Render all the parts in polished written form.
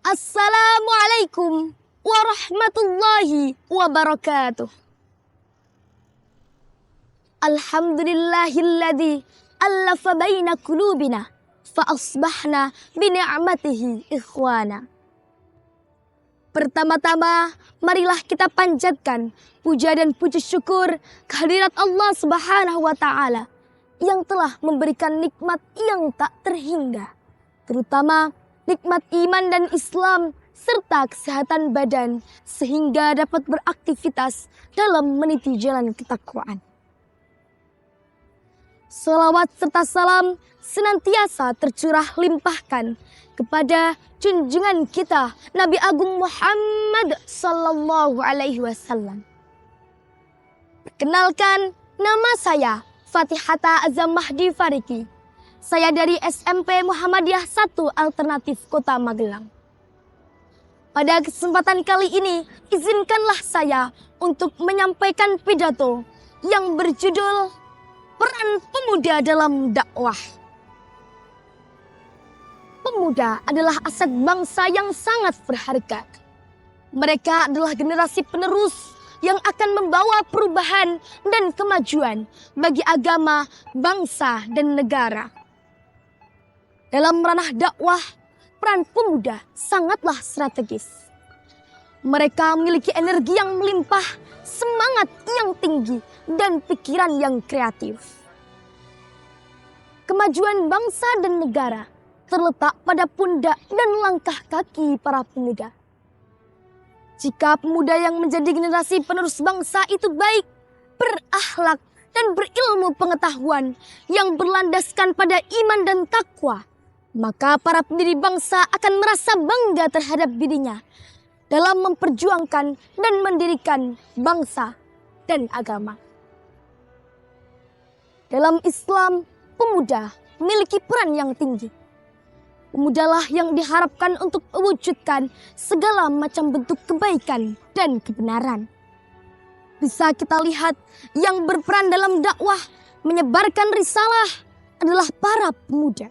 Assalamualaikum warahmatullahi wabarakatuh. Alhamdulillahilladzi allafa baina qulubina fa asbahna bi ni'matihi ikhwana. Pertama-tama, marilah kita panjatkan puja dan puji syukur kehadirat Allah Subhanahu wa taala yang telah memberikan nikmat yang tak terhingga, terutama nikmat iman dan Islam serta kesehatan badan sehingga dapat beraktivitas dalam meniti jalan ketakwaan. Salawat serta salam senantiasa tercurah limpahkan kepada junjungan kita Nabi Agung Muhammad sallallahu alaihi wasallam. Perkenalkan, nama saya Fatihata Azam Mahdi Fariki. Saya dari SMP Muhammadiyah 1 Alternatif Kota Magelang. Pada kesempatan kali ini, izinkanlah saya untuk menyampaikan pidato yang berjudul Peran Pemuda dalam Dakwah. Pemuda adalah aset bangsa yang sangat berharga. Mereka adalah generasi penerus yang akan membawa perubahan dan kemajuan bagi agama, bangsa, dan negara. Dalam ranah dakwah, peran pemuda sangatlah strategis. Mereka memiliki energi yang melimpah, semangat yang tinggi, dan pikiran yang kreatif. Kemajuan bangsa dan negara terletak pada pundak dan langkah kaki para pemuda. Jika pemuda yang menjadi generasi penerus bangsa itu baik, berakhlak, dan berilmu pengetahuan yang berlandaskan pada iman dan takwa, maka para pendiri bangsa akan merasa bangga terhadap dirinya dalam memperjuangkan dan mendirikan bangsa dan agama. Dalam Islam, pemuda memiliki peran yang tinggi. Pemudalah yang diharapkan untuk mewujudkan segala macam bentuk kebaikan dan kebenaran. Bisa kita lihat yang berperan dalam dakwah menyebarkan risalah adalah para pemuda.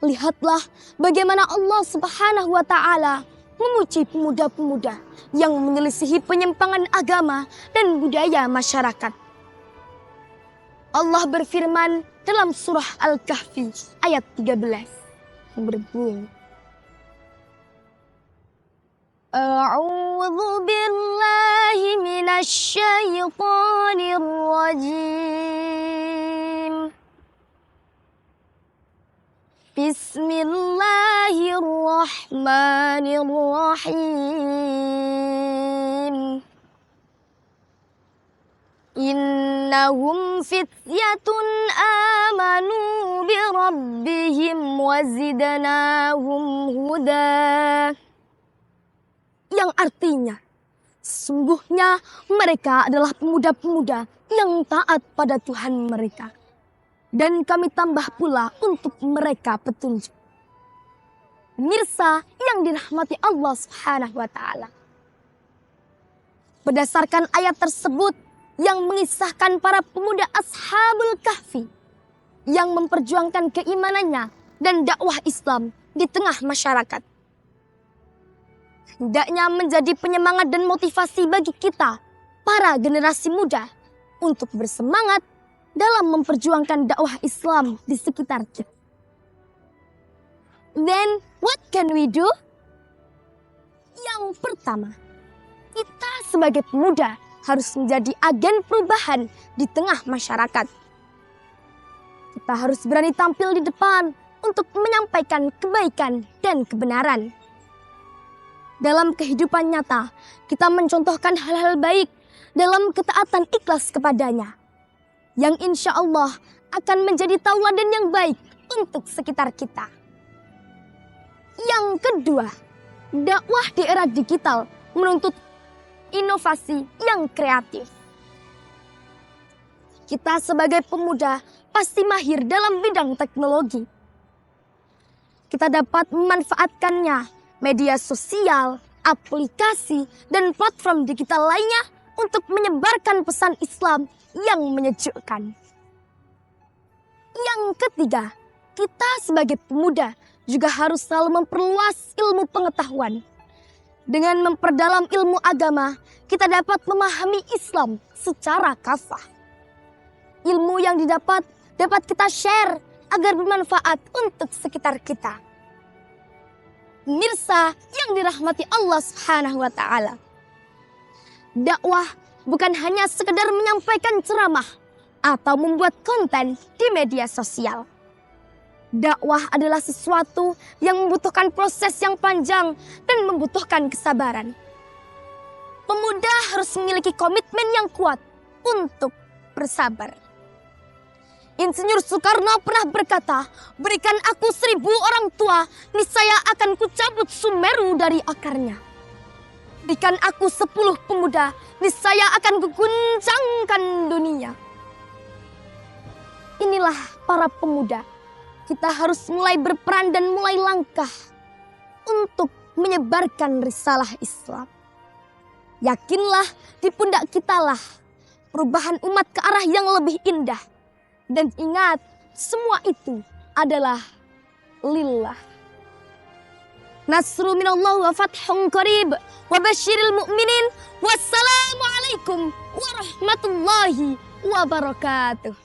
Lihatlah bagaimana Allah Subhanahu wa taala memuji pemuda-pemuda yang menyelisihi penyimpangan agama dan budaya masyarakat. Allah berfirman dalam surah Al-Kahfi ayat 13 yang berbunyi, A'udzu billahi minasy syaithanir rajim. Bismillahirrahmanirrahim. Innahum fityatun amanu bi rabbihim wazidnahum huda. Yang artinya, sesungguhnya mereka adalah pemuda-pemuda yang taat pada Tuhan mereka. Dan kami tambah pula untuk mereka petunjuk. Pemirsa yang dirahmati Allah Subhanahu wa taala. Berdasarkan ayat tersebut yang mengisahkan para pemuda Ashabul Kahfi yang memperjuangkan keimanannya dan dakwah Islam di tengah masyarakat. Hendaknya menjadi penyemangat dan motivasi bagi kita, para generasi muda, untuk bersemangat dalam memperjuangkan dakwah Islam di sekitar kita. Then, what can we do? Yang pertama, kita sebagai pemuda harus menjadi agen perubahan di tengah masyarakat. Kita harus berani tampil di depan untuk menyampaikan kebaikan dan kebenaran. Dalam kehidupan nyata, kita mencontohkan hal-hal baik dalam ketaatan ikhlas kepadanya, yang insya Allah akan menjadi tauladan yang baik untuk sekitar kita. Yang kedua, dakwah di era digital menuntut inovasi yang kreatif. Kita sebagai pemuda pasti mahir dalam bidang teknologi. Kita dapat memanfaatkannya, media sosial, aplikasi, dan platform digital lainnya untuk menyebarkan pesan Islam yang menyejukkan. Yang ketiga, kita sebagai pemuda juga harus selalu memperluas ilmu pengetahuan. Dengan memperdalam ilmu agama, kita dapat memahami Islam secara kafah. Ilmu yang didapat dapat kita share agar bermanfaat untuk sekitar kita. Mirsa yang dirahmati Allah Subhanahu wa taala. Dakwah bukan hanya sekedar menyampaikan ceramah atau membuat konten di media sosial. Dakwah adalah sesuatu yang membutuhkan proses yang panjang dan membutuhkan kesabaran. Pemuda harus memiliki komitmen yang kuat untuk bersabar. Insinyur Soekarno pernah berkata, "Berikan aku 1000 orang tua, niscaya akan kucabut Sumeru dari akarnya. Berikan aku 10 pemuda, niscaya akan kuguncangkan dunia." Inilah para pemuda. Kita harus mulai berperan dan mulai langkah untuk menyebarkan risalah Islam. Yakinlah di pundak kitalah perubahan umat ke arah yang lebih indah. Dan ingat, semua itu adalah lillah. Nasru minallah wa fathun qarib wa basyiril mu'minin. Wassalamualaikum warahmatullahi wabarakatuh.